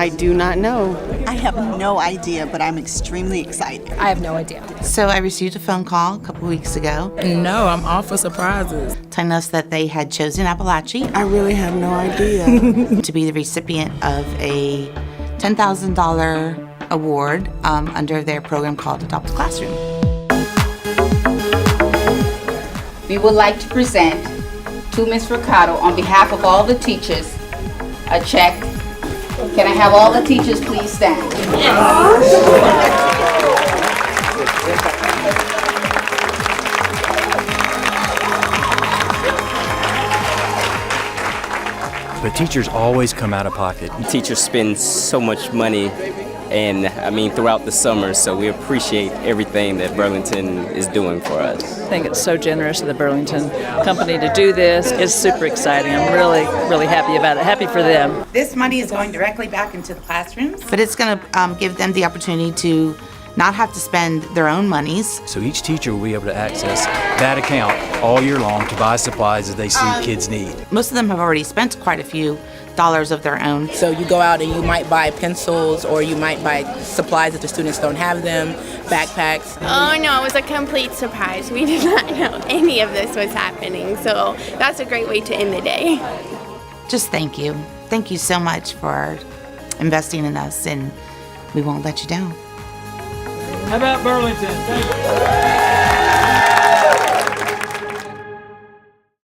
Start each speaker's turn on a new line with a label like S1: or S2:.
S1: I do not know.
S2: I have no idea, but I'm extremely excited.
S3: I have no idea.
S4: So I received a phone call a couple weeks ago
S5: No, I'm all for surprises.
S4: telling us that they had chosen Apalachee
S1: I really have no idea.
S4: to be the recipient of a $10,000 award under their program called Adopt a Classroom.
S6: We would like to present to Ms. Ricardo, on behalf of all the teachers, a check. Can I have all the teachers please stand?
S7: But teachers always come out of pocket.
S8: Teachers spend so much money and throughout the summer, so we appreciate everything that Burlington is doing for us.
S9: I think it's so generous of the Burlington company to do this. It's super exciting. I'm really, really happy about it. Happy for them.
S4: This money is going directly back into the classrooms, but it's going to give them the opportunity to not have to spend their own monies.
S7: So each teacher will be able to access that account all year long to buy supplies that they see kids need.
S4: Most of them have already spent quite a few dollars of their own.
S5: So you go out and you might buy pencils, or you might buy supplies if the students don't have them, backpacks.
S10: Oh no, it was a complete surprise. We did not know any of this was happening, so that's a great way to end the day.
S4: Just thank you. Thank you so much for investing in us, and we won't let you down.
S11: How about Burlington? Thank you.